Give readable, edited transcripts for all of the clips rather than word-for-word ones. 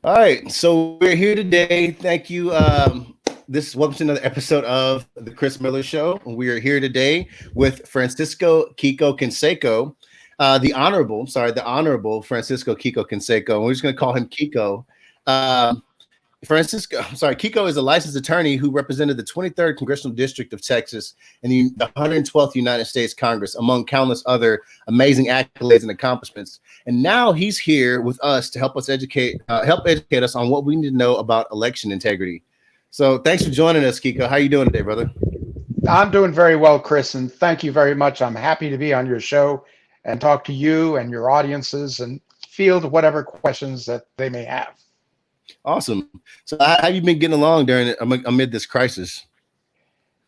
All right, so we're here today. Thank you. Welcome to another episode of the Chris Miller Show. We are here today with Francisco Quico Canseco, the Honorable Francisco Quico Canseco. We're just going to call him Quico. Um, Quico is a licensed attorney who represented the 23rd Congressional District of Texas in the 112th United States Congress, among countless other amazing accolades and accomplishments. And now he's here with us to help educate us on what we need to know about election integrity. So thanks for joining us, Quico. How you doing today, brother? I'm doing very well, Chris, and thank you very much. I'm happy to be on your show and talk to you and your audiences and field whatever questions that they may have. Awesome. So how you been getting along amid this crisis?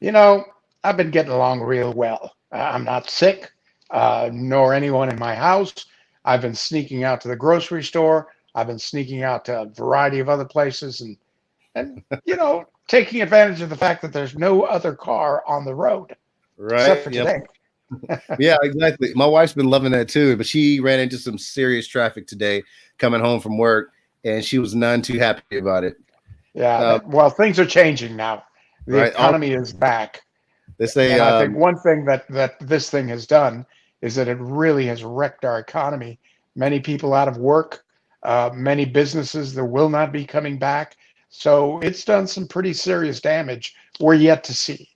You know, I've been getting along real well. I'm not sick, nor anyone in my house. I've been sneaking out to the grocery store. I've been sneaking out to a variety of other places and taking advantage of the fact that there's no other car on the road except Right. for Yep. today. Yeah, exactly. My wife's been loving that too, but she ran into some serious traffic today coming home from work, and she was none too happy about it. Yeah, Uh, well, things are changing now. The right. economy is back. They say, And I think one thing that this thing has done is that it really has wrecked our economy. Many people out of work, many businesses that will not be coming back. So it's done some pretty serious damage. We're yet to see.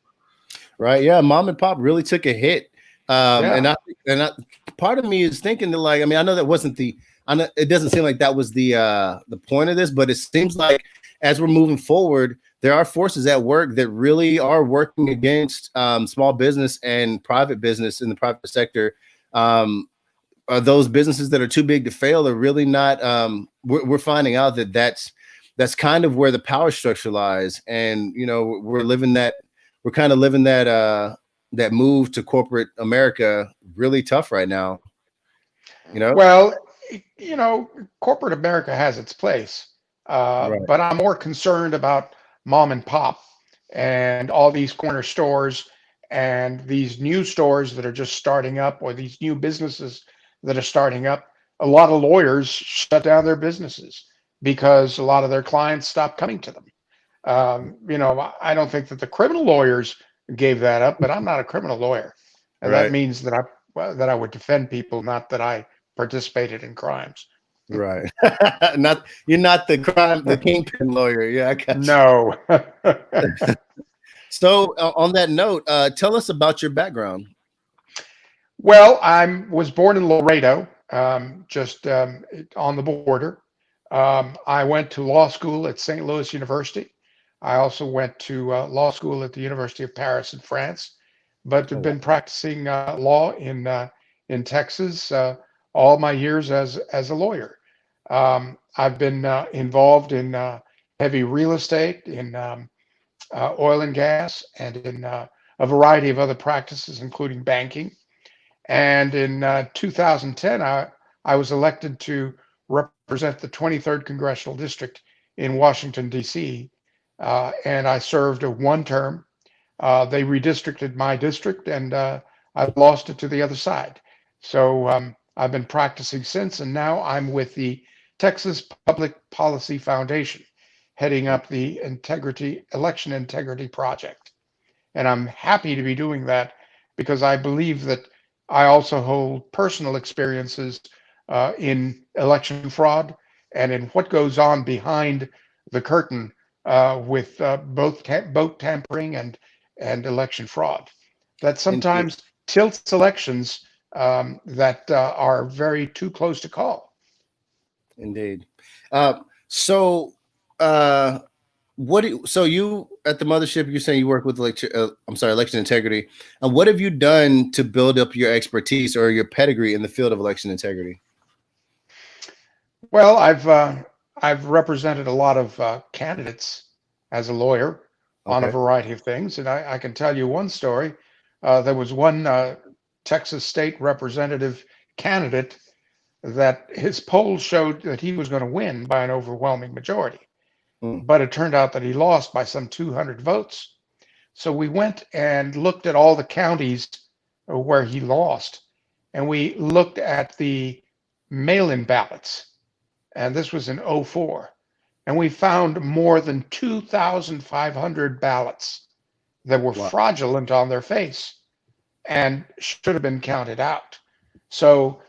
right. Yeah, mom and pop really took a hit. Um, Yeah. and I and I, part of me is thinking that, like, I mean, I know that wasn't I know it doesn't seem like that was the point of this, but it seems like as we're moving forward, there are forces at work that really are working against small business and private business in the private sector. Um, are those businesses that are too big to fail are really not. We're finding out that that's kind of where the power structure lies, and we're kind of living that move to corporate America really tough right now. You know, Well, you know, corporate America has its place, right? but I'm more concerned about mom and pop and all these corner stores and these new stores that are just starting up or these new businesses that are starting up. A lot of lawyers shut down their businesses because a lot of their clients stopped coming to them. I don't think that the criminal lawyers gave that up, but I'm not a criminal lawyer, and that Right, means that I would defend people, not that I participated in crimes. right. Not you're not the kingpin lawyer. Yeah, I got you. No. So on that note, tell us about your background. Well, I was born in Laredo, just on the border. I went to law school at St. Louis University. I also went to law school at the University of Paris in France, but Oh, have wow. been practicing law in Texas all my years as a lawyer. I've been involved in heavy real estate, in oil and gas, and in a variety of other practices, including banking. And in 2010, I was elected to represent the 23rd Congressional District in Washington, D.C., and I served a one term. They redistricted my district, and I lost it to the other side. So I've been practicing since, and now I'm with the Texas Public Policy Foundation, heading up the Election Integrity Project. And I'm happy to be doing that because I believe that I also hold personal experiences in election fraud and in what goes on behind the curtain with vote tampering and election fraud. That Indeed, sometimes tilts elections that are very too close to call. indeed. So, uh, so you at the mothership, you're saying you work with election integrity. And what have you done to build up your expertise or your pedigree in the field of election integrity? Well, I've represented a lot of candidates as a lawyer on a Okay. variety of things, and I can tell you one story. There was one Texas state representative candidate that his polls showed that he was going to win by an overwhelming majority, Mm, but it turned out that he lost by some 200 votes. So we went and looked at all the counties where he lost, and we looked at the mail-in ballots, and this was in '04. and we found more than 2,500 ballots that were Wow. fraudulent on their face and should have been counted out. So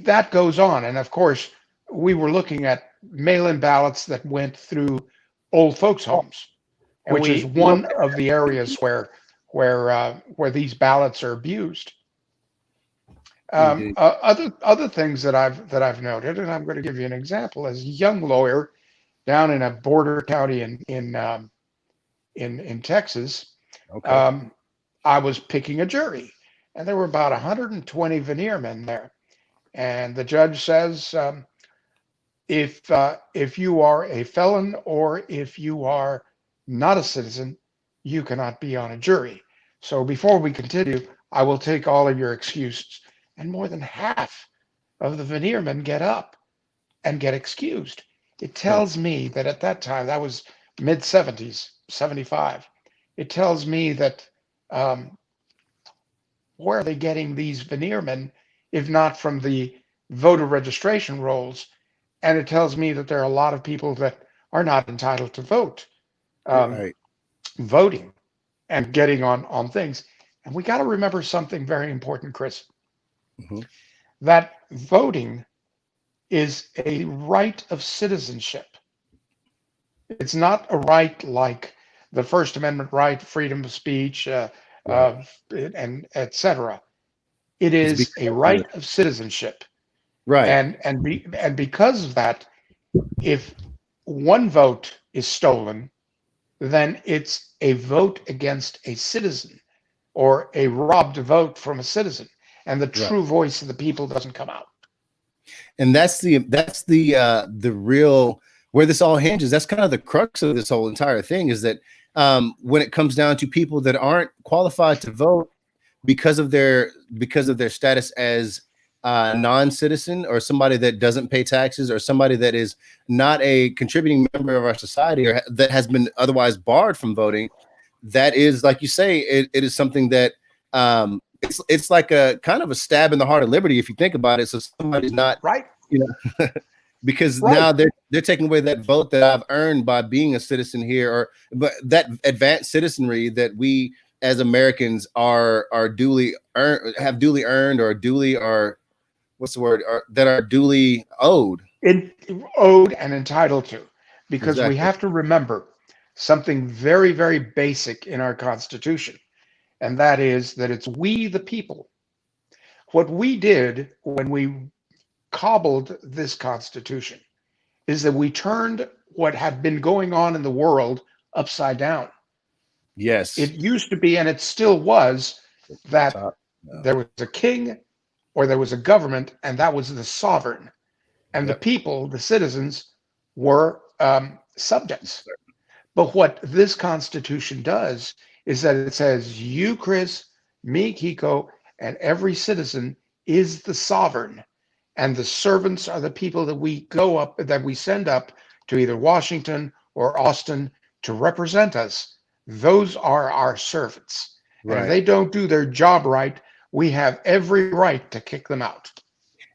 that goes on. And of course, we were looking at mail-in ballots that went through old folks' homes, And which is we one of the areas where these ballots are abused. indeed. Other things that I've noted, and I'm going to give you an example. As a young lawyer down in a border county in Texas, Okay. um, I was picking a jury, and there were about 120 veneer men there. And the judge says, if you are a felon or if you are not a citizen, you cannot be on a jury. So before we continue, I will take all of your excuses. And more than half of the veneer men get up and get excused. It Huh. tells me that at that time, that was mid 70s, 75. It tells me that um, where are they getting these veneer men if not from the voter registration rolls? And it tells me that there are a lot of people that are not entitled to vote, um, Right. voting and getting on things. And we got to remember something very important, Chris, Hmm. that voting is a right of citizenship. It's not a right like the First Amendment right, freedom of speech, Right. and etc. It It's is a because of right of citizenship, right. and because of that, if one vote is stolen, then it's a vote against a citizen or a robbed vote from a citizen, and the Right. true voice of the people doesn't come out. And that's the real where this all hinges. That's kind of the crux of this whole entire thing is that when it comes down to people that aren't qualified to vote because of their status as non-citizen or somebody that doesn't pay taxes or somebody that is not a contributing member of our society or that has been otherwise barred from voting, that is, like you say, it is something that it's like a kind of a stab in the heart of liberty if you think about it. So somebody's not, Right, you know, because right. now they're taking away that vote that I've earned by being a citizen here, or but that advanced citizenry that we as Americans are duly earned, have duly earned, or duly are what's the word, are, that are duly owed. In, owed and entitled to, because we Exactly. have to remember something very, very basic in our Constitution, and that is that it's we the people. What we did when we cobbled this Constitution is that we turned what had been going on in the world upside down. Yes. It used to be, and it still was, that Top. No. there was a king or there was a government, and that was the sovereign. And the Yep. people, the citizens, were subjects. But what this Constitution does is that it says you, Chris, me, Kiko, and every citizen is the sovereign, and the servants are the people that we send up to either Washington or Austin to represent us. Those are our servants, and if Right. they don't do their job right, we have every right to kick them out.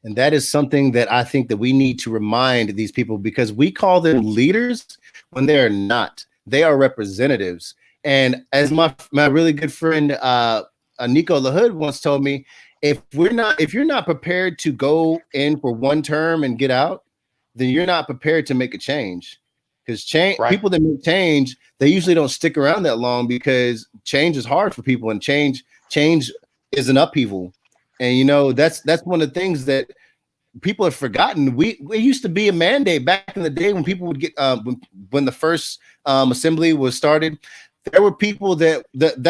And that is something that I think that we need to remind these people, because we call them leaders when they are not. They are representatives. And as my really good friend Nico LaHood once told me, if you're not prepared to go in for one term and get out, then you're not prepared to make a change. Because Right. people that make change, they usually don't stick around that long, because change is hard for people, and change is an upheaval. And that's one of the things that people have forgotten. We used to be a mandate back in the day when people would get when the first assembly was started. There were people that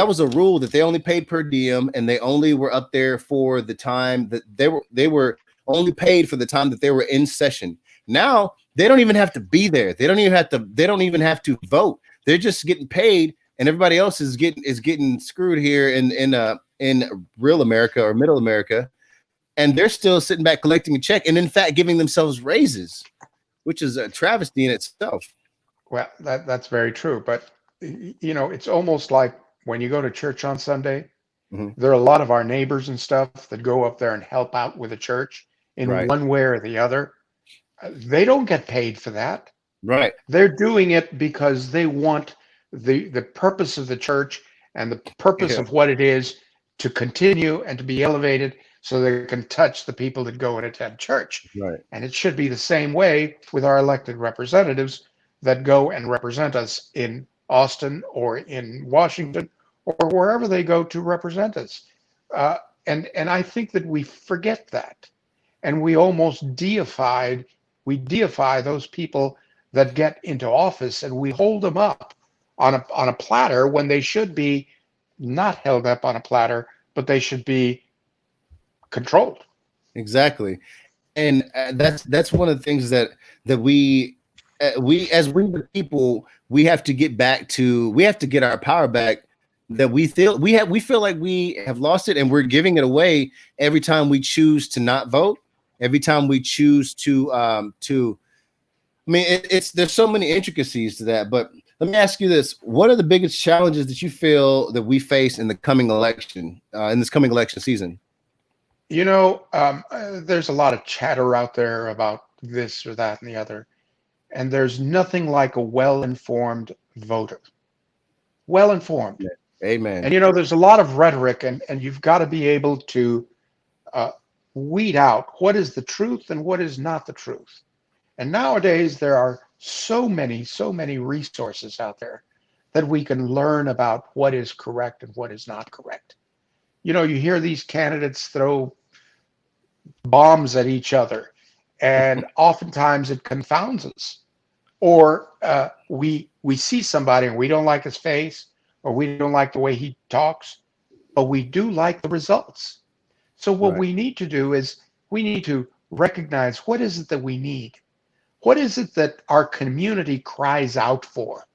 was a rule that they only paid per diem, and they only were up there for the time that they were only paid for the time that they were in session. Now they don't even have to be there. They don't even have to vote. They're just getting paid, and everybody else is getting screwed here in real America or middle America, and they're still sitting back collecting a check, and in fact giving themselves raises, which is a travesty in itself. Well, that's very true. But it's almost like when you go to church on Sunday, Mhm. there are a lot of our neighbors and stuff that go up there and help out with the church in Right. one way or the other. They don't get paid for that. Right. They're doing it because they want the purpose of the church and the purpose Yeah. of what it is to continue and to be elevated so they can touch the people that go and attend church. Right. And it should be the same way with our elected representatives that go and represent us in Austin or in Washington or wherever they go to represent us. Uh, and I think that we forget that, and we deify those people that get into office, and we hold them up on a platter when they should be not held up on a platter, but they should be controlled. Exactly. And that's one of the things that we as we the people, we have to get back to, we have to get our power back, that we feel like we have lost it, and we're giving it away every time we choose to not vote, every time we choose to I mean, it's there's so many intricacies to that. But let me ask you this: what are the biggest challenges that you feel that we face in the coming election, in this coming election season? There's a lot of chatter out there about this or that and the other, and there's nothing like a well-informed voter. Well-informed. Yeah. Amen. And there's a lot of rhetoric, and you've got to be able to uh, weed out what is the truth and what is not the truth. And nowadays, there are so many resources out there that we can learn about what is correct and what is not correct. You hear these candidates throw bombs at each other, and oftentimes it confounds us. Or we see somebody and we don't like his face, or we don't like the way he talks, but we do like the results. So what Right. we need to do is we need to recognize what is it that we need. What is it that our community cries out for?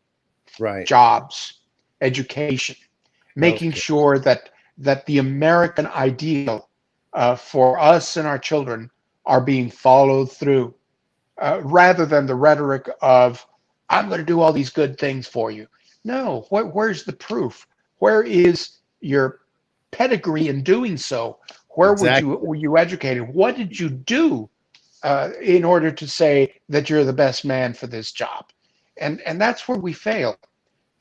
Right. Jobs, education, making Healthcare. sure that the American ideal for us and our children are being followed through, rather than the rhetoric of "I'm going to do all these good things for you." No, where's the proof? Where is your pedigree in doing so? Exactly. Were you educated? What did you do in order to say that you're the best man for this job? And that's where we fail.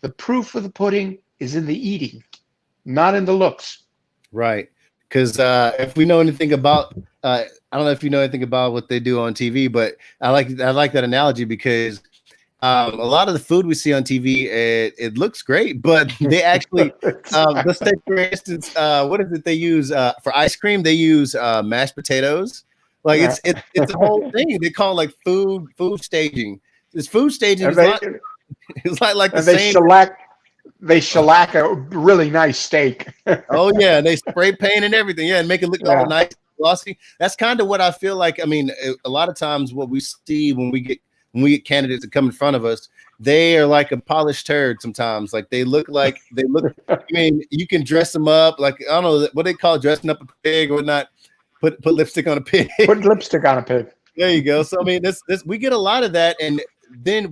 The proof of the pudding is in the eating, not in the looks. Right. Because if we know anything about, I don't know if you know anything about what they do on TV, but I like that analogy because a lot of the food we see on TV, it looks great, but they actually, let's take for instance, what is it they use for ice cream? They use mashed potatoes. Like Yeah. it's a whole thing. They call it like food staging. This food staging and is they not it's like the and they same. shellac a really nice steak. Oh yeah, and they spray paint and everything. Yeah, and make it look all Yeah. nice, glossy. That's kind of what I feel like. I mean, a lot of times what we see when we get candidates that come in front of us, they are like a polished turd. Sometimes, like they look. I mean, you can dress them up like I don't know what they call dressing up a pig or whatnot. Put lipstick on a pig. Put lipstick on a pig. There you go. So I mean, this we get a lot of that, and then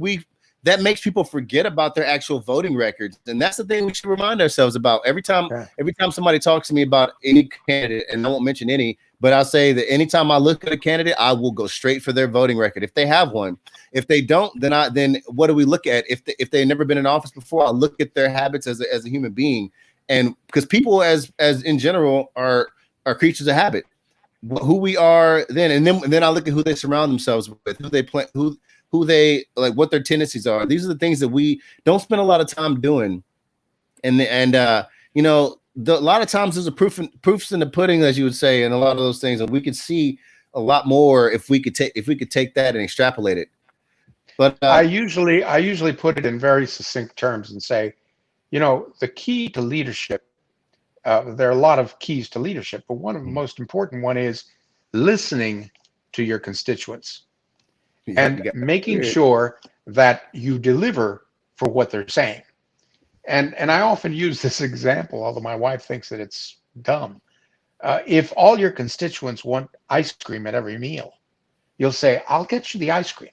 that makes people forget about their actual voting records, and that's the thing we should remind ourselves about every time. Yeah. Every time somebody talks to me about any candidate, and I won't mention any, but I'll say that anytime I look at a candidate, I will go straight for their voting record if they have one. If they don't, then what do we look at? If they've never been in office before, I look at their habits as a human being, and because people as in general are creatures of habit, who we are then, and then I look at who they surround themselves with, who they play, who they like, what their tendencies are. These are the things that we don't spend a lot of time doing, and a lot of times there's a proofs in the pudding, as you would say, and a lot of those things, and we could see a lot more if we could take that and extrapolate it. But I usually put it in very succinct terms and say, the key to leadership. There are a lot of keys to leadership, but one of the most important one is listening to your constituents and making sure that you deliver for what they're saying. And I often use this example, although my wife thinks that it's dumb. If all your constituents want ice cream at every meal, you'll say, "I'll get you the ice cream.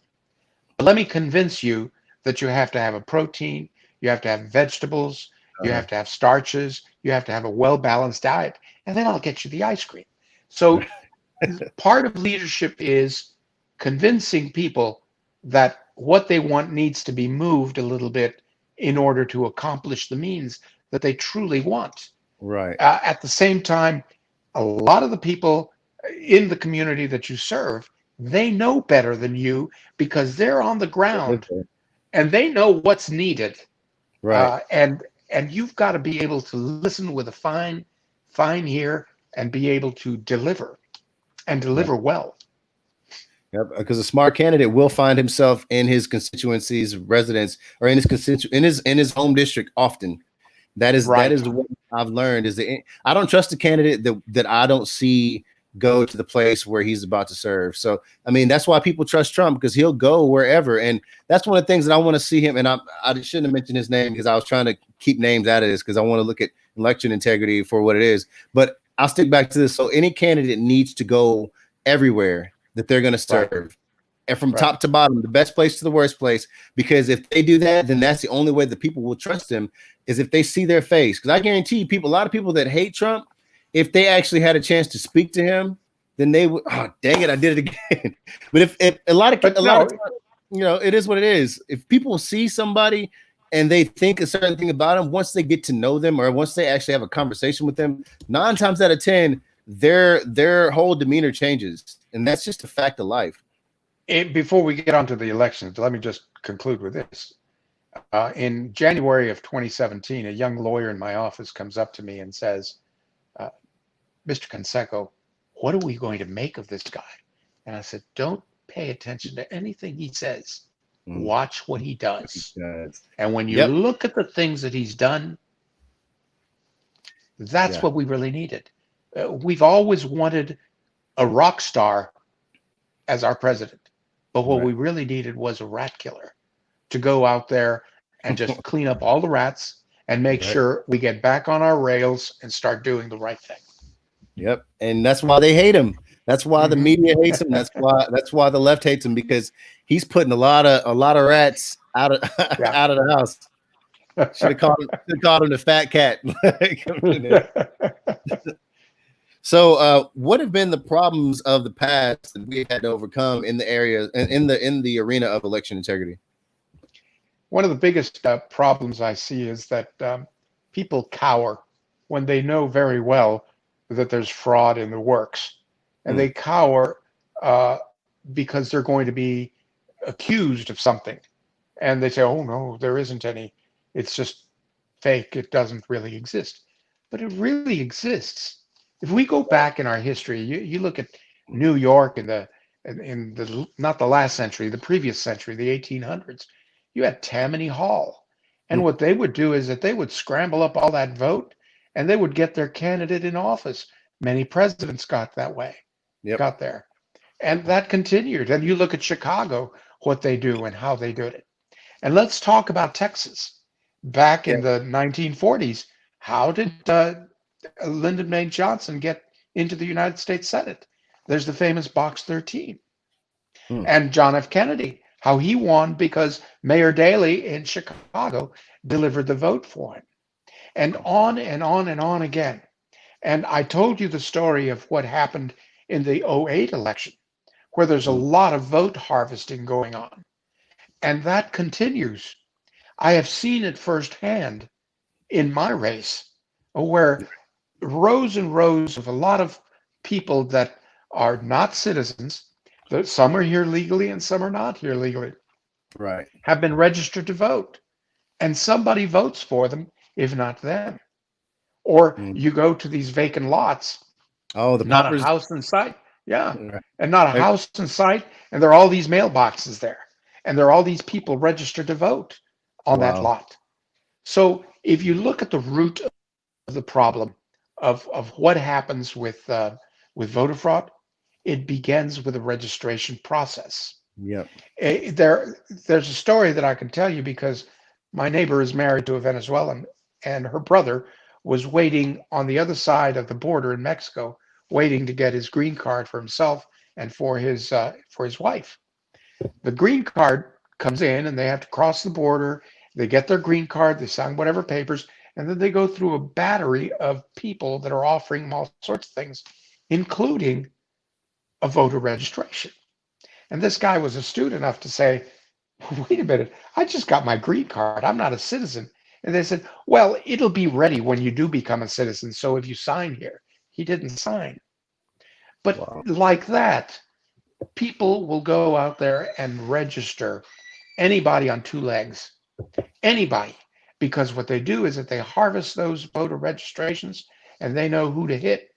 But let me convince you that you have to have a protein, you have to have vegetables, you have to have starches, you have to have a well-balanced diet, and then I'll get you the ice cream." So part of leadership is convincing people that what they want needs to be moved a little bit in order to accomplish the means that they truly want. Right. At the same time, a lot of the people in the community that you serve, they know better than you because they're on the They live ground there. and they know what's needed. Right. And you've got to be able to listen with a fine ear and be able to deliver and Right. deliver well. Yep. Because a smart candidate will find himself in his constituency's residence or in his in his home district often. That is Right. what I've learned is that I don't trust a candidate that I don't see go to the place where he's about to serve. So I mean that's why people trust Trump because he'll go wherever, and that's one of the things that I want to see him. And I shouldn't have mentioned his name because I was trying to keep names out of this because I want to look at election integrity for what it is. But I'll stick back to this. So any candidate needs to go everywhere that they're going to Right. serve and from Right. top to bottom, the best place to the worst place. Because if they do that, then that's the only way that people will trust them is if they see their face. Because I guarantee you, a lot of people that hate Trump, if they actually had a chance to speak to him, then they would. Oh, dang it, I did it again. But if But a lot of no, times, it is what it is. If people see somebody and they think a certain thing about them, once they get to know them or once they actually have a conversation with them, 9 times out of 10, their whole demeanor changes, and that's just a fact of life. before we get on to the elections, let me just conclude with this. In January of 2017, a young lawyer in my office comes up to me and says, uh, Mr. Canseco, what are we going to make of this guy? And I said, don't pay attention to anything he says. Mm, Watch what he does. yes. And when you Yep. look at the things that he's done, that's Yeah. what we really needed. We've always wanted a rock star as our president, but what Right. we really needed was a rat killer to go out there and just clean up all the rats and make Right. sure we get back on our rails and start doing the right thing. Yep. And that's why they hate him. That's why the Mm-hmm. media hates him. That's why the left hates him because he's putting a lot of rats out of Yeah. out of the house. Should have called him the fat cat. So, what have been the problems of the past that we had to overcome in the area and in the arena of election integrity? One of the biggest problems I see is that people cower when they know very well that there's fraud in the works. And Hmm. they cower uh, because they're going to be accused of something. And they say, oh, no, there isn't any. It's just fake. It doesn't really exist. But it really exists. If we go back in our history, you look at New York in the not the last century, the previous century, the 1800s, you had Tammany Hall. And Hmm. what they would do is that they would scramble up all that vote and they would get their candidate in office. Many presidents got that way, Yep. got there. And that continued. And you look at Chicago, what they do and how they did it. And let's talk about Texas. Back Yeah. in the 1940s, how did Lyndon Baines Johnson get into the United States Senate? There's the famous Box 13. Hmm. And John F. Kennedy, how he won because Mayor Daley in Chicago delivered the vote for him. And on and on and on again. And I told you the story of what happened in the '08 election, where there's a Hmm. lot of vote harvesting going on. And that continues. I have seen it firsthand in my race, where rows and rows of a lot of people that are not citizens, that some are here legally and some are not here legally, Right. have been registered to vote. And somebody votes for them, if not them. Or Hmm. you go to these vacant lots, Oh, the not a paupers. house in sight. Yeah. Right. And not a house in sight. And there are all these mailboxes there. And there are all these people registered to vote on that Wow. lot. So if you look at the root of the problem of what happens with voter fraud, it begins with a registration process. Yep. There's a story that I can tell you because my neighbor is married to a Venezuelan, and her brother was waiting on the other side of the border in Mexico, waiting to get his green card for himself and for his wife. The green card comes in, and they have to cross the border. They get their green card, they sign whatever papers, and then they go through a battery of people that are offering them all sorts of things, including a voter registration. And this guy was astute enough to say, Wait a minute, I just got my green card. I'm not a citizen. And they said, well, it'll be ready when you do become a citizen. So if you sign here, he didn't sign. But Wow. like that, people will go out there and register anybody on two legs, anybody, because what they do is that they harvest those voter registrations and they know who to hit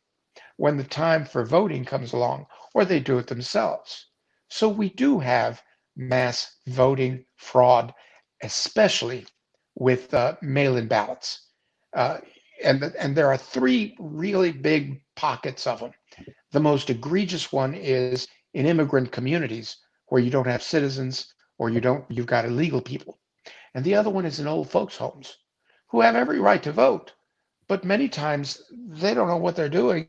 when the time for voting comes along, or they do it themselves. So we do have mass voting fraud, especially with mail-in ballots. Uh, and there are three really big pockets of them. The most egregious one is in immigrant communities where you don't have citizens or you've got illegal people. And the other one is in old folks' homes who have every right to vote, but many times they don't know what they're doing.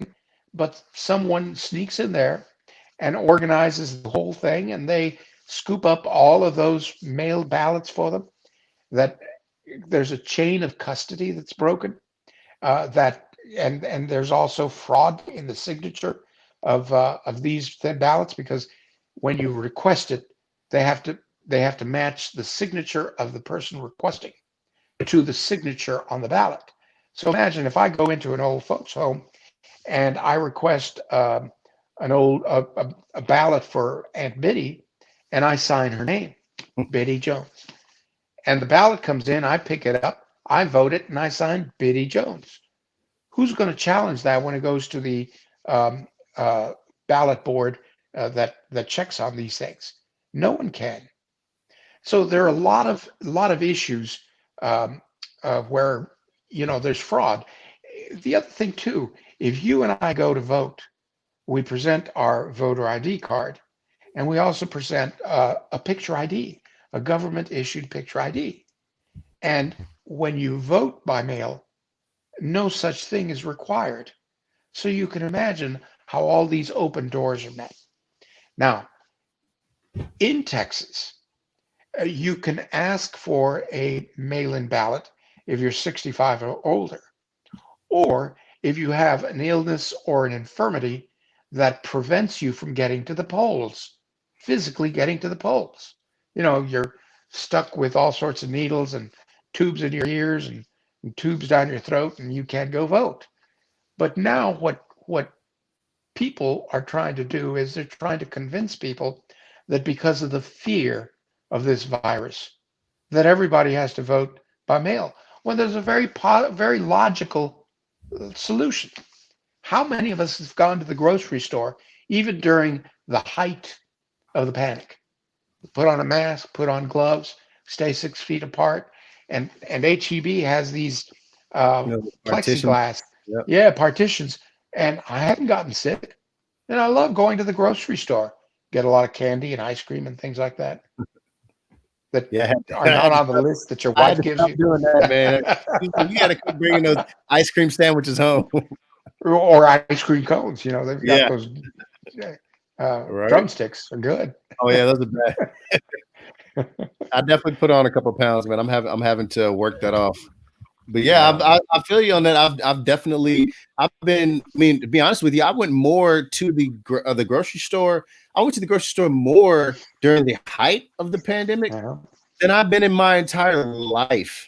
But someone sneaks in there and organizes the whole thing, and they scoop up all of those mail ballots for them. That there's a chain of custody that's broken. And there's also fraud in the signature of these ballots, because when you request it, they have to they have to match the signature of the person requesting to the signature on the ballot. So imagine if I go into an old folks home and I request a ballot for Aunt Biddy, and I sign her name, Biddy Jones, and the ballot comes in, I pick it up, I vote it, and I sign Biddy Jones. Who's going to challenge that when it goes to the um, uh, ballot board that checks on these things? No one can. So there are a lot of issues um, where there's fraud. The other thing too, if you and I go to vote, we present our voter ID card, and we also present a picture ID, a government issued picture ID. And when you vote by mail, no such thing is required. So you can imagine how all these open doors are met. Now, in Texas, you can ask for a mail-in ballot if you're 65 or older, or if you have an illness or an infirmity that prevents you from getting to the polls, physically getting to the polls. You're stuck with all sorts of needles and tubes in your ears and tubes down your throat, and you can't go vote. But now what people are trying to do is they're trying to convince people that because of the fear of this virus, that everybody has to vote by mail, when there's a very logical solution. How many of us have gone to the grocery store, even during the height of the panic? Put on a mask, put on gloves, stay 6 feet apart. And HEB has these Partition. plexiglass, Yep. yeah, partitions. And I haven't gotten sick. And I love going to the grocery store, get a lot of candy and ice cream and things like that that Yeah, are not on the list that your I had wife to gives stop you. doing that, man. You got to quit bringing those ice cream sandwiches home. Or ice cream cones. They've got Yeah, those right. drumsticks are good. Oh yeah, those are bad. I definitely put on a couple pounds, man. I'm having to work that off. But yeah, I feel you on that. I've definitely I've been. I mean, to be honest with you, I went more to the grocery store. I went to the grocery store more during the height of the pandemic Uh-huh. than I've been in my entire life.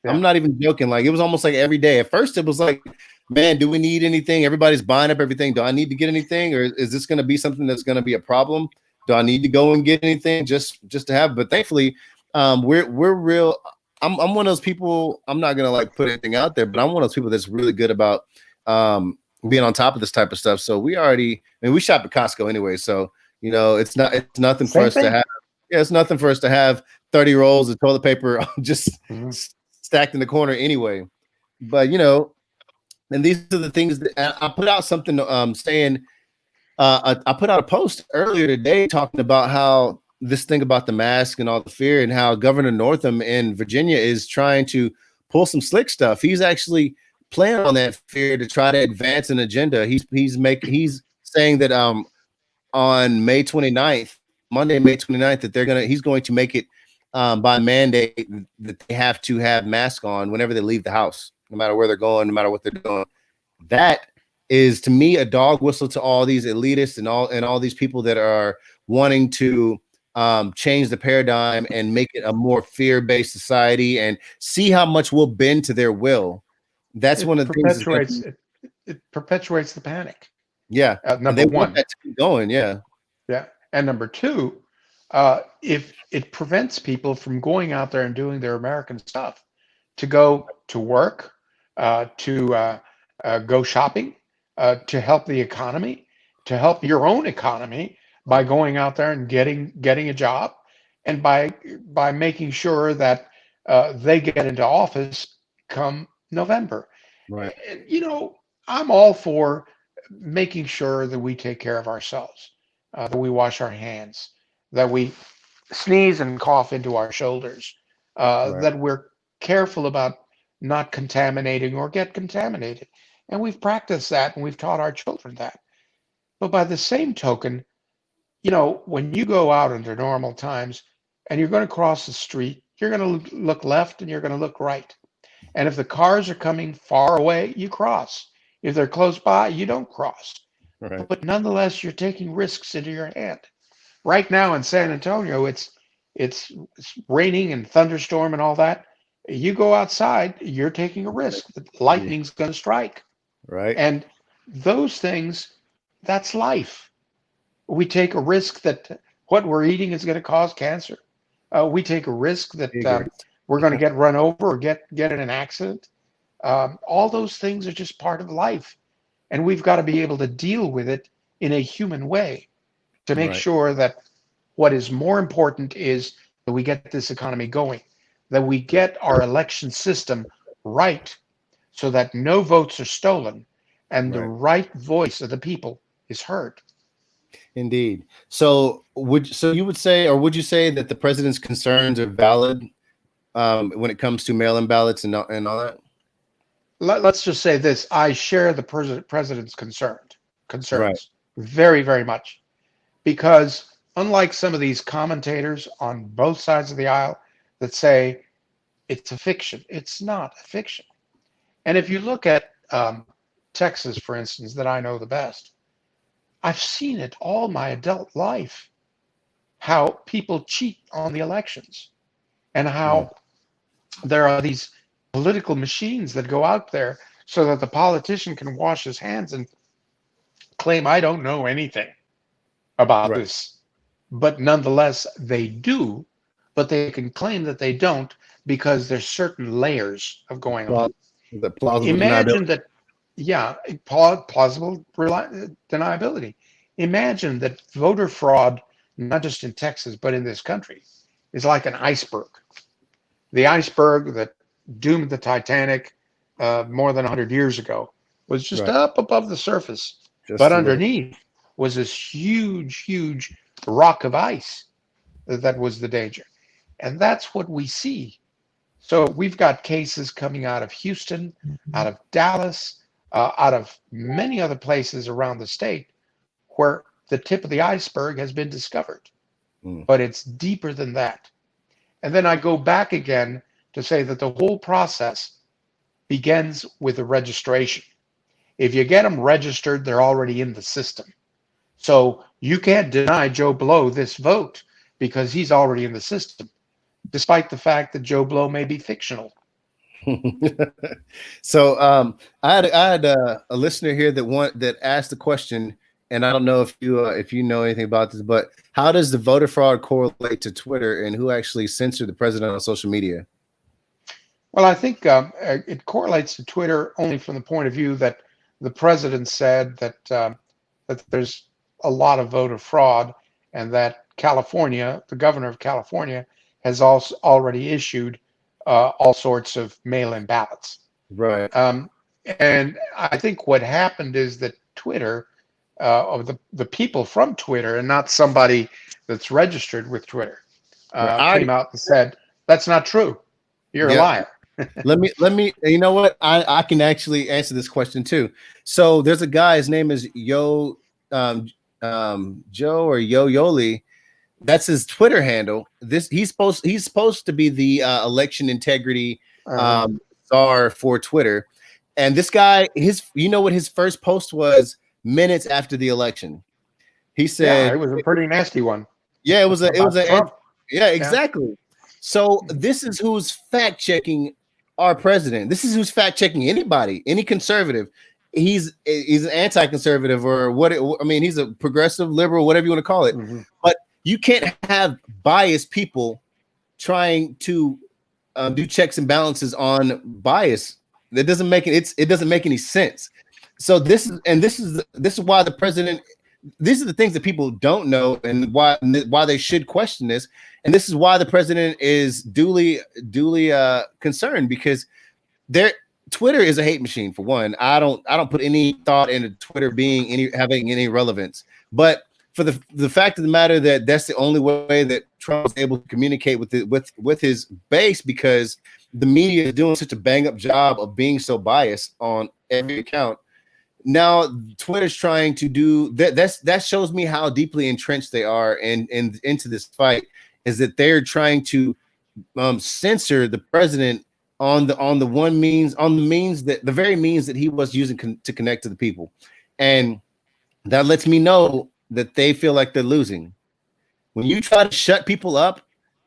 I'm Yeah. not even joking. Like it was almost like every day. At first, it was like, man, do we need anything? Everybody's buying up everything. Do I need to get anything, or is this going to be something that's going to be a problem? Do I need to go and get anything just to have? But thankfully, we're real. I'm one of those people. I'm not gonna like put anything out there, but I'm one of those people that's really good about being on top of this type of stuff. So we already, I mean, we shop at Costco anyway. So it's nothing for Same us to thing. have. Yeah, it's nothing for us to have 30 rolls of toilet paper just Mhm. stacked in the corner anyway. But and these are the things that I put out something saying I put out a post earlier today talking about how this thing about the mask and all the fear, and how Governor Northam in Virginia is trying to pull some slick stuff. He's actually playing on that fear to try to advance an agenda. He's saying that on May 29th, Monday, May 29th, that he's going to make it by mandate that they have to have masks on whenever they leave the house, no matter where they're going, no matter what they're doing. That is to me a dog whistle to all these elitists and all these people that are wanting to change the paradigm and make it a more fear-based society, and see how much we'll bend to their will. That's one of the things that's going to be, it perpetuates the panic. yeah. And Number they want one. that to keep going. Yeah. Yeah. And number two, if it prevents people from going out there and doing their American stuff, to go to work, to go shopping, to help the economy, to help your own economy by going out there and getting a job, and by making sure that they get into office come November. Right. And, I'm all for making sure that we take care of ourselves, that we wash our hands, that we sneeze and cough into our shoulders, Right. that we're careful about not contaminating or get contaminated. And we've practiced that and we've taught our children that. But by the same token, when you go out under normal times and you're going to cross the street, you're going to look left and you're going to look right. And if the cars are coming far away, you cross. If they're close by, you don't cross. Right. But nonetheless, you're taking risks into your hand. Right now in San Antonio, it's raining and thunderstorm and all that. You go outside, you're taking a risk that Yeah. lightning's going to strike. Right. And those things, that's life. We take a risk that what we're eating is going to cause cancer. We take a risk that we're going to get run over or get in an accident. All those things are just part of life. And we've got to be able to deal with it in a human way to make Right. sure that what is more important is that we get this economy going, that we get our election system right so that no votes are stolen and the right voice of the people is heard. Indeed. So you would say, or would you say that the president's concerns are valid when it comes to mail-in ballots and all that? Let's just say this: I share the president's Right. concerns very, very much, because unlike some of these commentators on both sides of the aisle that say it's a fiction, it's not a fiction. And if you look at Texas, for instance, that I know the best, I've seen it all my adult life, how people cheat on the elections and how there are these political machines that go out there so that the politician can wash his hands and claim, I don't know anything about Right. this. But nonetheless, they do, but they can claim that they don't because there's certain layers of going on. The plausible Imagine deniability. that, yeah, plausible deniability. Imagine that voter fraud, not just in Texas, but in this country, is like an iceberg. The iceberg that doomed the Titanic more than 100 years ago was just Right. up above the surface. Just But a little. underneath was this huge, huge rock of ice that was the danger. And that's what we see. So we've got cases coming out of Houston, out of Dallas, out of many other places around the state where the tip of the iceberg has been discovered. But it's deeper than that. And then I go back again to say that the whole process begins with the registration. If you get them registered, they're already in the system. So you can't deny Joe Blow this vote because he's already in the system, despite the fact that Joe Blow may be fictional. So I had a listener here that asked the question, and I don't know if you know anything about this, but how does the voter fraud correlate to Twitter, and who actually censored the president on social media? Well, I think it correlates to Twitter only from the point of view that the president said that there's a lot of voter fraud, and that California, the governor of California, has also already issued all sorts of mail-in ballots. Right. And I think what happened is that Twitter, or the people from Twitter, and not somebody that's registered with Twitter, came out and said, "That's not true. You're a liar." let me you know what, I can actually answer this question too. So there's a guy, his name is Joe or Yo Yoli. That's his Twitter handle. He's supposed to be the election integrity czar for Twitter. And this guy, what his first post was minutes after the election. He said, yeah, it was a pretty nasty one. Yeah, it was about a Trump. yeah, Yeah. exactly. So this is who's fact checking our president. This is who's fact checking anybody, any conservative. He's an anti-conservative or what? I mean, he's a progressive liberal, whatever you want to call it. Mhm. But you can't have biased people trying to do checks and balances on bias. That doesn't make it doesn't make any sense. So this is why the president. These are the things that people don't know, and why they should question this. And this is why the president is duly concerned, because there Twitter is a hate machine for one. I don't put any thought into Twitter being having any relevance. But for the fact of the matter that that's the only way that Trump was able to communicate with his base, because the media is doing such a bang up job of being so biased on every account. Now Twitter's trying to do that. That shows me how deeply entrenched they are in into this fight. Is that they're trying to censor the president on the means that the very means that he was using to connect to the people, and that lets me know that they feel like they're losing. When you try to shut people up,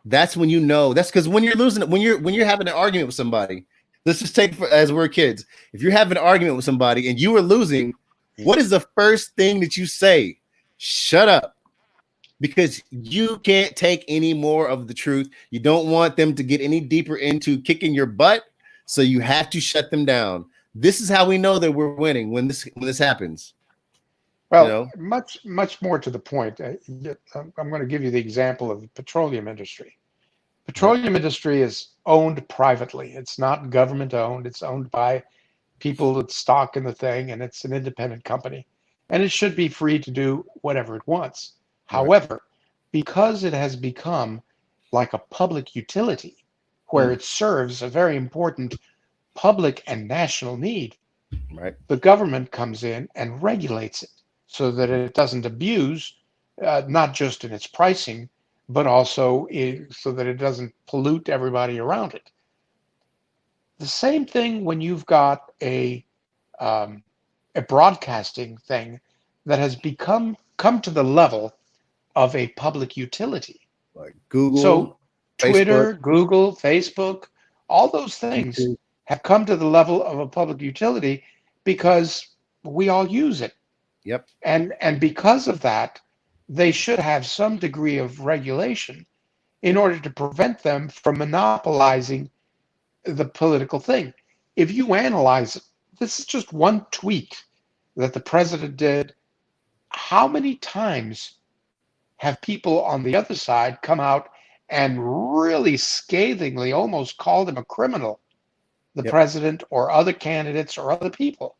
that's when you know. That's because when you're losing, when you're having an argument with somebody. Let's just take as we're kids. If you're having an argument with somebody and you are losing, what is the first thing that you say? Shut up, because you can't take any more of the truth. You don't want them to get any deeper into kicking your butt, so you have to shut them down. This is how we know that we're winning when this happens. You Well, know, much more to the point. I'm going to give you the example of the petroleum industry. right? Petroleum industry is owned privately. It's not government owned. It's owned by people that stock in the thing, and it's an independent company. And it should be free to do whatever it wants. Right. However, because it has become like a public utility where Mm, it serves a very important public and national need, right. the government comes in and regulates it so that it doesn't abuse, not just in its pricing, but also so that it doesn't pollute everybody around it. The same thing when you've got um, a broadcasting thing that has come to the level of a public utility. Like So Google, Facebook, Twitter, Google, Facebook, all those things YouTube. have come to the level of a public utility because we all use it. Yep. And because of that, they should have some degree of regulation in order to prevent them from monopolizing the political thing. If you analyze it, this is just one tweet that the president did. How many times have people on the other side come out and really scathingly almost called him a criminal, the Yep. president or other candidates or other people?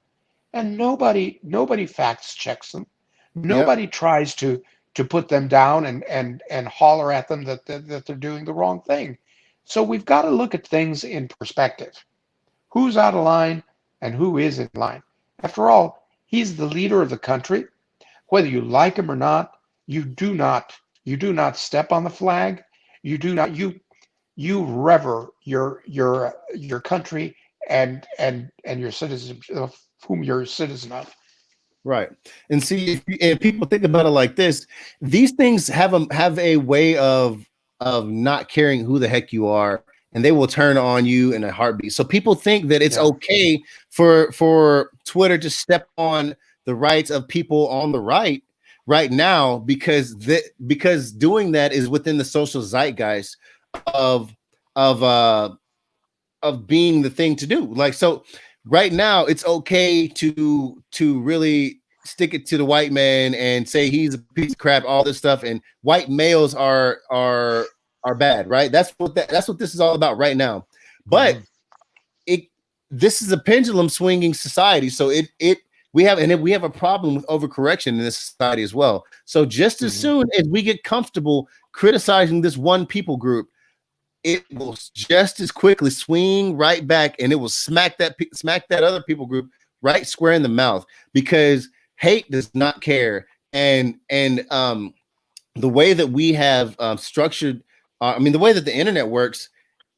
And nobody facts checks them. Yep. Nobody tries to put them down and holler at them that they're doing the wrong thing. So we've got to look at things in perspective. Who's out of line and who is in line? After all, he's the leader of the country. Whether you like him or not, you do not step on the flag. You rever your country and your citizens of whom you're a citizen of. Right. And see, if people think about it like this, these things have a way of not caring who the heck you are, and they will turn on you in a heartbeat. So people think that it's Yeah. okay for Twitter to step on the rights of people on the right now, because doing that is within the social zeitgeist of of uh of being the thing to do. Like, so right now it's okay to really stick it to the white man and say he's a piece of crap, all this stuff, and white males are bad, right? That's what this is all about right now. But Mhm. it this is a pendulum swinging society, so we have a problem with overcorrection in this society as well. So just as Mhm. soon as we get comfortable criticizing this one people group, it will just as quickly swing right back, and it will smack that other people group right square in the mouth, because hate does not care. And the way that we have structured, I mean, the way that the internet works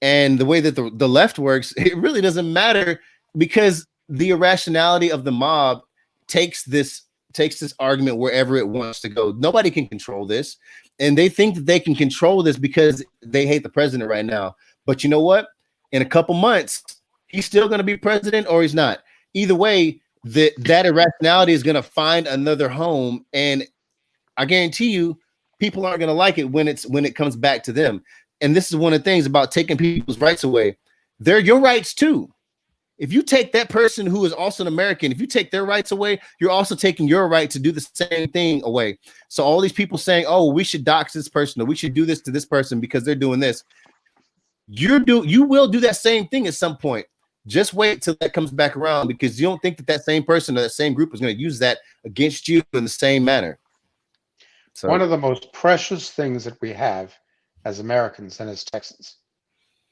and the way that the left works, it really doesn't matter, because the irrationality of the mob takes this takes this argument wherever it wants to go. Nobody can control this. and they think that they can control this because they hate the president right now. But you know what? In a couple months, he's still going to be president or he's not. Either way, that irrationality is going to find another home, and I guarantee you, people aren't going to like it when it comes back to them. And this is one of the things about taking people's rights away. They're your rights too. If you take that person who is also an American, if you take their rights away, you're also taking your right to do the same thing away. So all these people saying, "Oh, we should dox this person or we should do this to this person because they're doing this," you will do that same thing at some point. Just wait till that comes back around, because you don't think that same person or that same group is going to use that against you in the same manner. So one of the most precious things that we have as Americans and as Texans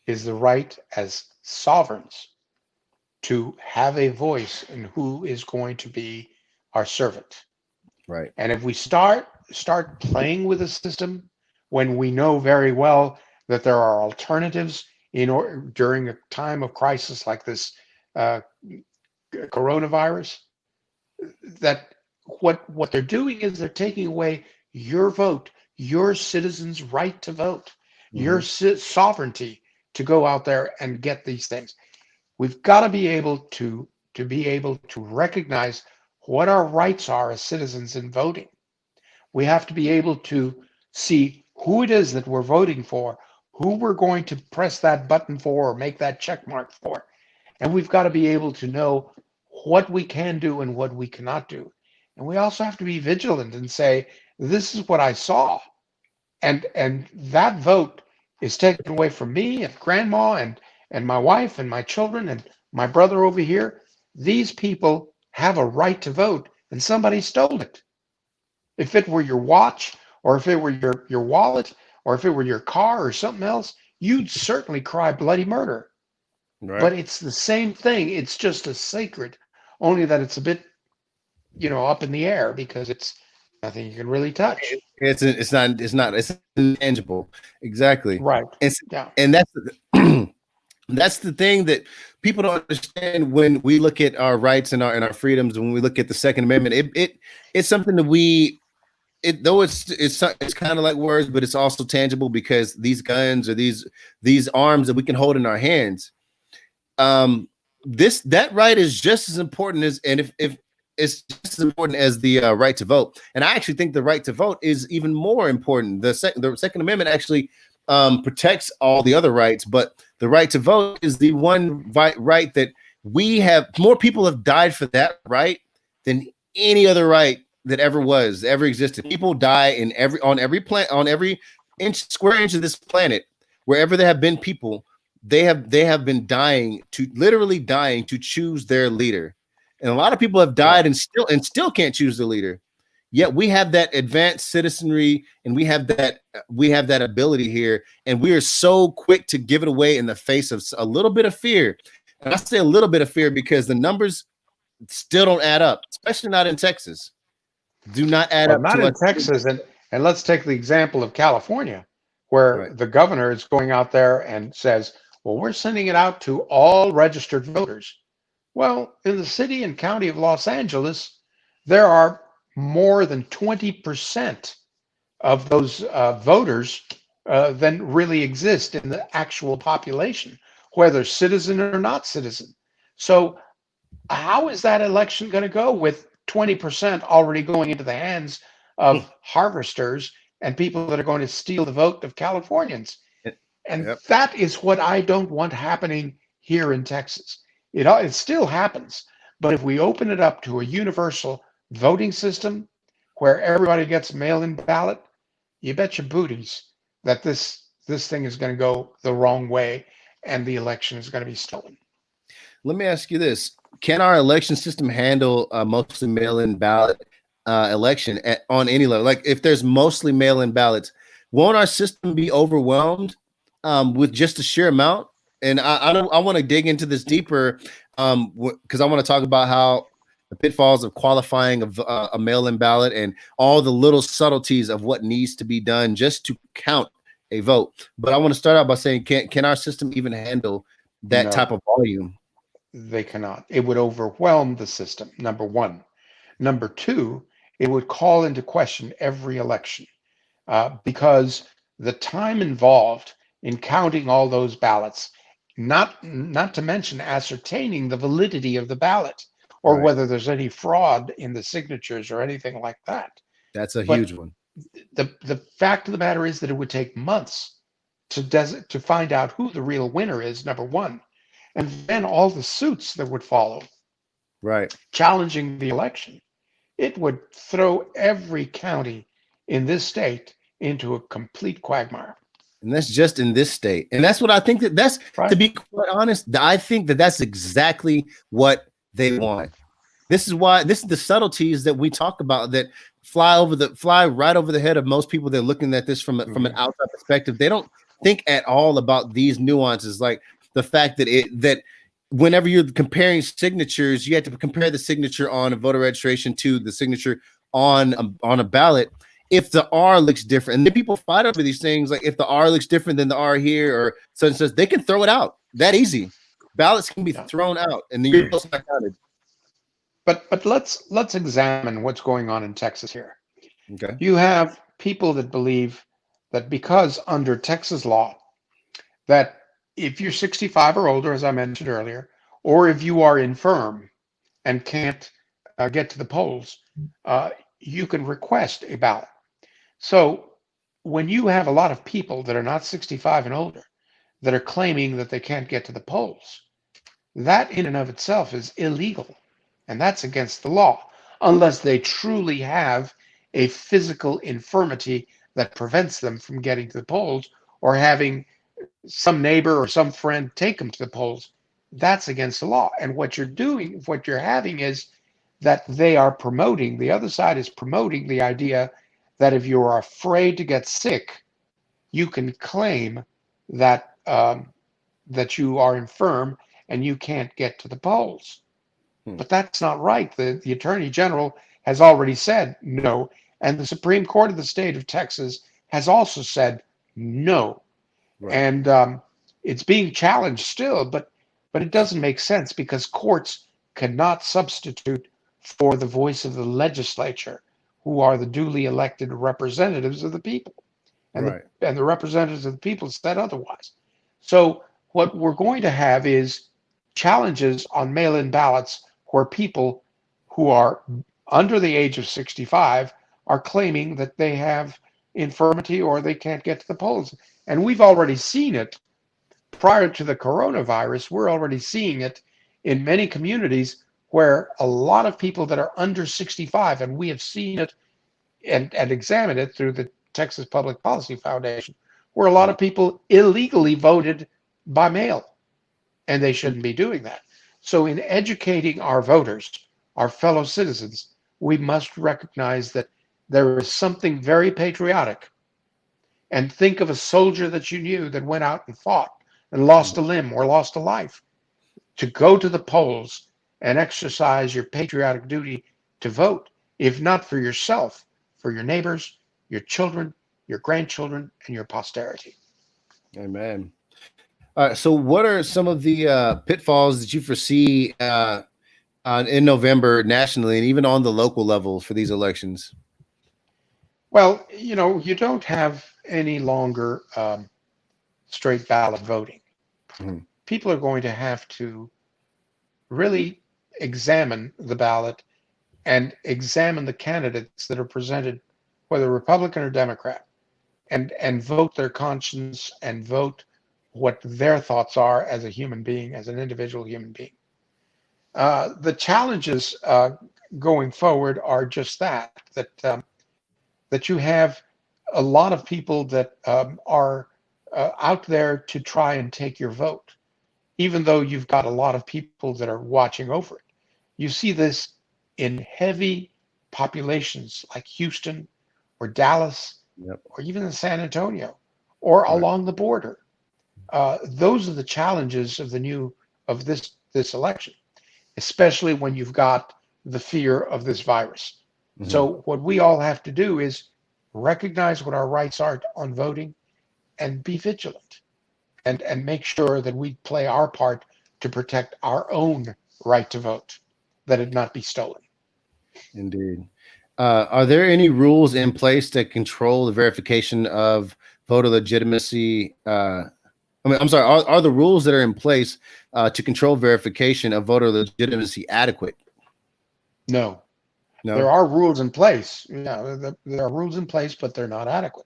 is the right as sovereigns to have a voice in who is going to be our servant. right. And if we start playing with the system when we know very well that there are alternatives during a time of crisis like this uh, coronavirus, that what they're doing is they're taking away your vote, your citizens' right to vote, your sovereignty to go out there and get these things. We've got to be able to recognize what our rights are as citizens in voting. We have to be able to see who it is that we're voting for, who we're going to press that button for or make that check mark for. And we've got to be able to know what we can do and what we cannot do. And we also have to be vigilant and say, this is what I saw. And that vote is taken away from me and grandma and my wife and my children and my brother over here. These people have a right to vote, and somebody stole it. If it were your watch, or if it were your wallet, or if it were your car or something else, you'd certainly cry bloody murder. Right. But it's the same thing. It's just as sacred, only that it's a bit, up in the air because it's nothing you can really touch. It's intangible. Exactly. Right. And Yeah. and that's that's the thing that people don't understand when we look at our rights and our freedoms. When we look at the Second Amendment, it's something that it's kind of like words, but it's also tangible, because these guns or these arms that we can hold in our hands, that right is just as important as, and if it's just as important as the right to vote. And I actually think the right to vote is even more important. The Second Amendment actually protects all the other rights, but the right to vote is the one right that more people have died for that right than any other right that ever existed. People die on every square inch of this planet. Wherever there have been people, they have been literally dying to choose their leader. And a lot of people have died and still can't choose the leader. Yet we have that advanced citizenry, and we have that ability here, and we are so quick to give it away in the face of a little bit of fear. And I say a little bit of fear because the numbers still don't add up, especially not in Texas. Do not add up Not to in us. Texas. And let's take the example of California, where Right. the governor is going out there and says, well, we're sending it out to all registered voters. Well, in the city and county of Los Angeles, there are more than 20% of those voters than really exist in the actual population, whether citizen or not citizen. So how is that election going to go with 20% already going into the hands of harvesters and people that are going to steal the vote of Californians? And Yep. that is what I don't want happening here in Texas. It still happens, but if we open it up to a universal voting system where everybody gets mail-in ballot, you bet your booties that this thing is going to go the wrong way and the election is going to be stolen. Let me ask you this: can our election system handle a mostly mail-in ballot election on any level? Like, if there's mostly mail-in ballots, won't our system be overwhelmed with just a sheer amount? And I want to dig into this deeper because I want to talk about how the pitfalls of qualifying of a mail-in ballot and all the little subtleties of what needs to be done just to count a vote. But I want to start out by saying, can our system even handle that type No, of volume? they cannot. It would overwhelm the system, number one. Number two, it would call into question every election. because the time involved in counting all those ballots, not to mention ascertaining the validity of the ballot or Right. whether there's any fraud in the signatures or anything like that. That's a But huge one. the fact of the matter is that it would take months to find out who the real winner is, number one, and then all the suits that would follow Right. challenging the election. It would throw every county in this state into a complete quagmire. And that's just in this state. And that's what I think that's, to Right. be quite honest, I think that's exactly what they want. This is the subtleties that we talk about that fly right over the head of most people that are looking at this from an Mhm. outside perspective. They don't think at all about these nuances, like the fact that whenever you're comparing signatures, you have to compare the signature on a voter registration to the signature on a ballot. If the R looks different, and then people fight over these things, like if the R looks different than the R here or such and such, they can throw it out that easy. Ballots can be Yeah. thrown out, and the year not counted. But let's examine what's going on in Texas here. Okay. You have people that believe that because under Texas law, that if you're 65 or older, as I mentioned earlier, or if you are infirm and can't get to the polls, uh, you can request a ballot. So when you have a lot of people that are not 65 and older that are claiming that they can't get to the polls, that in and of itself is illegal. And that's against the law, unless they truly have a physical infirmity that prevents them from getting to the polls or having some neighbor or some friend take them to the polls. That's against the law. And what you're having is that they are promoting, the other side is promoting the idea that if you are afraid to get sick, you can claim that that you are infirm and you can't get to the polls. Hmm. But that's not right. The Attorney General has already said no, and the Supreme Court of the state of Texas has also said no. Right. And it's being challenged still, but it doesn't make sense because courts cannot substitute for the voice of the legislature, who are the duly elected representatives of the people, Right. and the representatives of the people said otherwise. So what we're going to have is challenges on mail-in ballots where people who are under the age of 65 are claiming that they have infirmity or they can't get to the polls. And we've already seen it prior to the coronavirus. We're already seeing it in many communities where a lot of people that are under 65, and we have seen it and examined it through the Texas Public Policy Foundation, where a lot Mhm. of people illegally voted by mail, and they shouldn't be doing that. So, in educating our voters, our fellow citizens, we must recognize that there is something very patriotic. And think of a soldier that you knew that went out and fought and lost a limb or lost a life. To go to the polls and exercise your patriotic duty to vote, if not for yourself, for your neighbors, your children, your grandchildren, and your posterity. Amen. All right. So, what are some of the pitfalls that you foresee in November nationally and even on the local level for these elections? Well, you don't have any longer straight ballot voting. Mhm. People are going to have to really examine the ballot and examine the candidates that are presented, whether Republican or Democrat, and vote their conscience and vote what their thoughts are as a human being, as an individual human being. The challenges going forward are just that you have a lot of people that are out there to try and take your vote, even though you've got a lot of people that are watching over it. You see this in heavy populations like Houston or Dallas Yep. or even in San Antonio or Right. along the border. Those are the challenges of the new of this election, especially when you've got the fear of this virus. Mhm. So what we all have to do is recognize what our rights are on voting and be vigilant and make sure that we play our part to protect our own right to vote, that it not be stolen. Indeed. Are there any rules in place that control the verification of voter legitimacy? I'm sorry. Are the rules that are in place to control verification of voter legitimacy adequate? No, there No. are rules in place. Yeah, there are rules in place, but they're not adequate.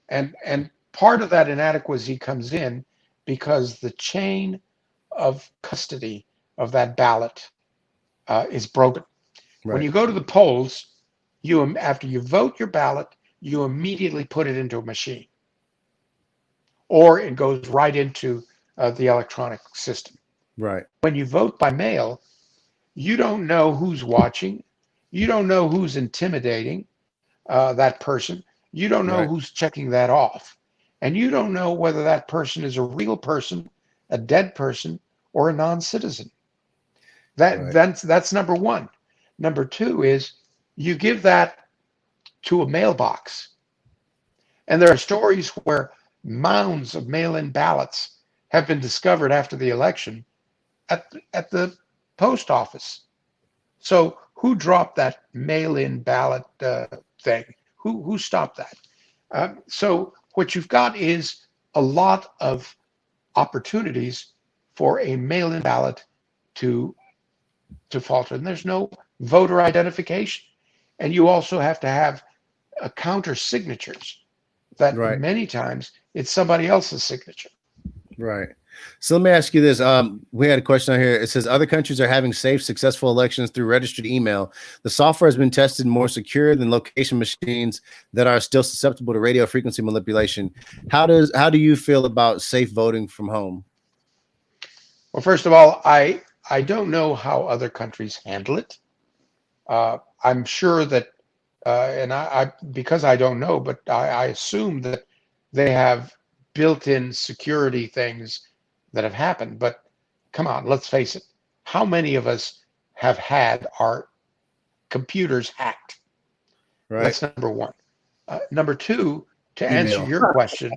And part of that inadequacy comes in because the chain of custody of that ballot is broken. When Right. you go to the polls, you after you vote your ballot, you immediately put it into a machine, or it goes right into the electronic system. Right. When you vote by mail, you don't know who's watching, you don't know who's intimidating that person, you don't know Right. who's checking that off, and you don't know whether that person is a real person, a dead person, or a non-citizen. Right. That's number one. Number two is you give that to a mailbox. And there are stories where mounds of mail-in ballots have been discovered after the election at the post office. So who dropped that mail-in ballot thing? Who stopped that? So what you've got is a lot of opportunities for a mail-in ballot to falter, and there's no voter identification. And you also have to have counter signatures that Right. many times it's somebody else's signature. Right. So let me ask you this. We had a question on here. It says other countries are having safe, successful elections through registered email. The software has been tested more secure than location machines that are still susceptible to radio frequency manipulation. How do you feel about safe voting from home? Well, first of all, I don't know how other countries handle it. I'm sure that, and I because I don't know, but I assume that they have built-in security things that have happened. But come on, let's face it. How many of us have had our computers hacked? Right. That's number one. Number two, to answer Email. your question,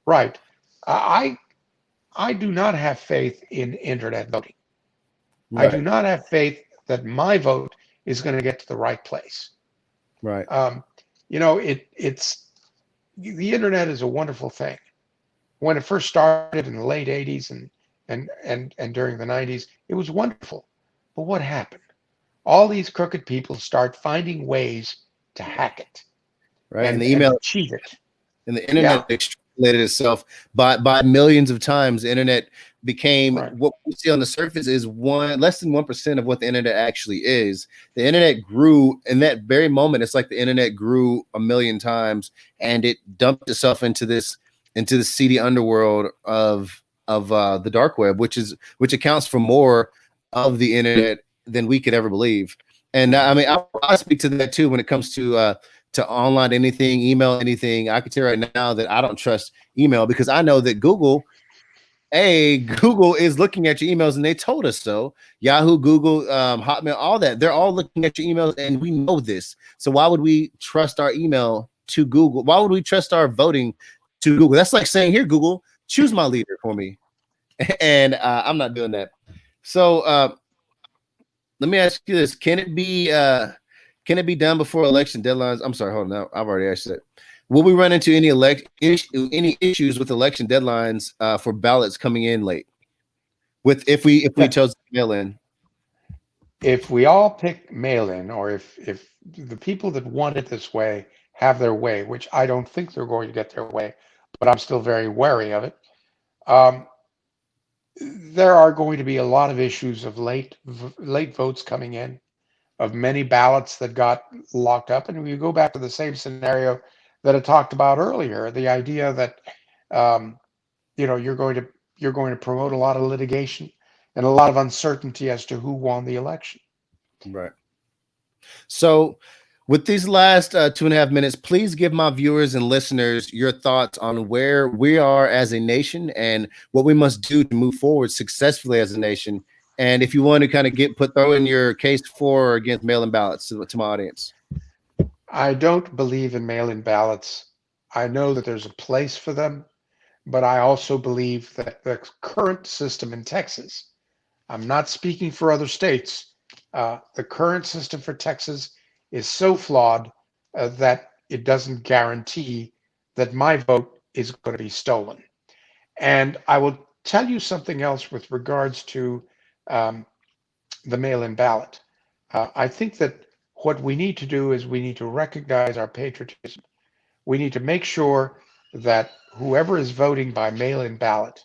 right? I I do not have faith in internet voting. I do Right. not have faith that my vote is going to get to the right place. Right. Um, it's the internet is a wonderful thing. When it first started in the late '80s and during the '90s, it was wonderful. But what happened? All these crooked people start finding ways to hack it Right. And the and email to cheat it. and the Yeah, internet extrapolated itself by millions of times. The internet became right. what we see on the surface is one less than 1% of what the internet actually is. The internet grew in that very moment. It's like the internet grew a million times and it dumped itself into the seedy underworld of the dark web, which accounts for more of the internet than we could ever believe. And I mean, I speak to that too when it comes to online anything, email anything. I can tell you right now that I don't trust email because I know that Google is looking at your emails and they told us so. Yahoo, Google, Hotmail, all that. They're all looking at your emails and we know this. So why would we trust our email to Google? Why would we trust our voting to Google? That's like saying, here, Google, choose my leader for me. And I'm not doing that. So let me ask you this. Can it be done before election deadlines? I'm sorry, hold on. Now I've already asked that. Will we run into any issues with election deadlines for ballots coming in late? With if we Yeah. chose to mail in, If we all pick mail-in, or if the people that want it this way have their way, which I don't think they're going to get their way, but I'm still very wary of it. Um, there are going to be a lot of issues of late votes coming in, of many ballots that got locked up, and we go back to the same scenario that I talked about earlier, the idea that um, you're going to promote a lot of litigation and a lot of uncertainty as to who won the election. right? So, with these last 2.5 minutes, please give my viewers and listeners your thoughts on where we are as a nation and what we must do to move forward successfully as a nation. And if you want to kind of throw in your case for or against mail-in ballots to my audience. I don't believe in mail-in ballots. I know that there's a place for them, but I also believe that the current system in Texas, I'm not speaking for other states, the current system for Texas is so flawed that it doesn't guarantee that my vote is going to be stolen. And I will tell you something else with regards to um, the mail-in ballot. I think that what we need to do is we need to recognize our patriotism. We need to make sure that whoever is voting by mail-in ballot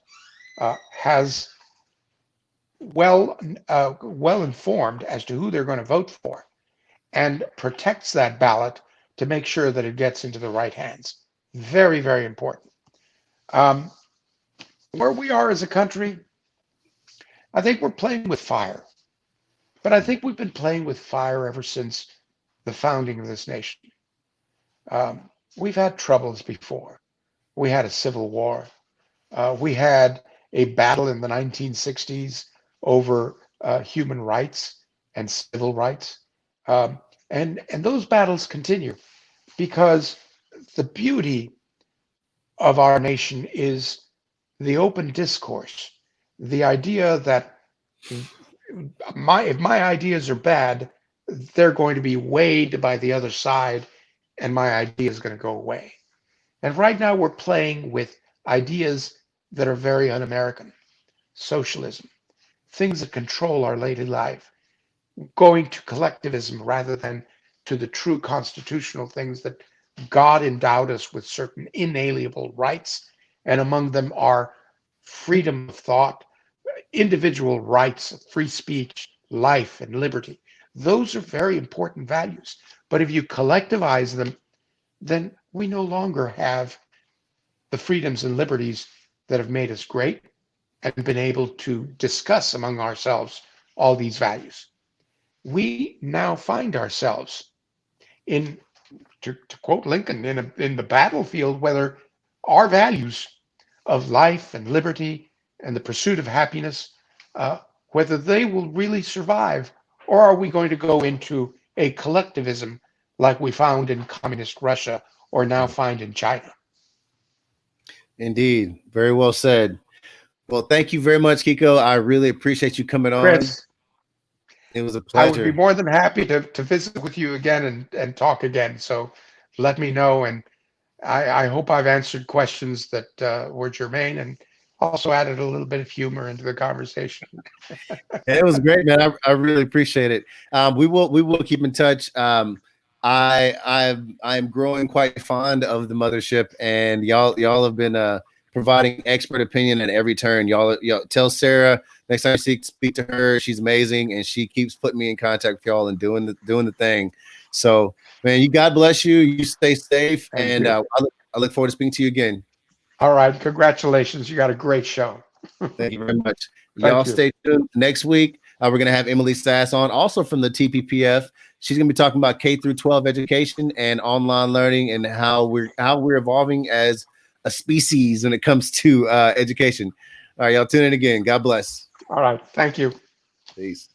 has well informed as to who they're going to vote for, and protects that ballot to make sure that it gets into the right hands. Very, very important. Um, where we are as a country, I think we're playing with fire, but I think we've been playing with fire ever since the founding of this nation. We've had troubles before. We had a civil war. We had a battle in the 1960s over human rights and civil rights. Um, and those battles continue because the beauty of our nation is the open discourse, the idea that if my ideas are bad, they're going to be weighed by the other side, and my idea is going to go away. And right now we're playing with ideas that are very un-American. Socialism, things that control our daily life, going to collectivism rather than to the true constitutional things that God endowed us with certain inalienable rights, and among them are freedom of thought, individual rights, free speech, life, and liberty. Those are very important values. But if you collectivize them, then we no longer have the freedoms and liberties that have made us great and been able to discuss among ourselves all these values. We now find ourselves in, to quote Lincoln, in the battlefield, whether our values of life and liberty and the pursuit of happiness, whether they will really survive, or are we going to go into a collectivism like we found in communist Russia or now find in China? Indeed. Very well said. Well, thank you very much, Quico. I really appreciate you coming on. Chris, It was a I would be pleasure. more than happy to visit with you again and talk again. So let me know. And I hope I've answered questions that were germane and also added a little bit of humor into the conversation. It was great, man. I really appreciate it. We will keep in touch. I'm growing quite fond of the mothership, and y'all have been providing expert opinion at every turn. Y'all tell Sarah next time you speak to her, she's amazing, and she keeps putting me in contact with y'all and doing the thing. So, man, God bless you. You stay safe, Thank and you. I look forward to speaking to you again. All right. Congratulations. You got a great show. Thank you very much. Y'all Thank you. stay tuned. Next week, we're going to have Emily Sass on, also from the TPPF. She's going to be talking about K through 12 education and online learning and how we're evolving as a species when it comes to education. All right, y'all tune in again. God bless. All right. Thank you. Peace.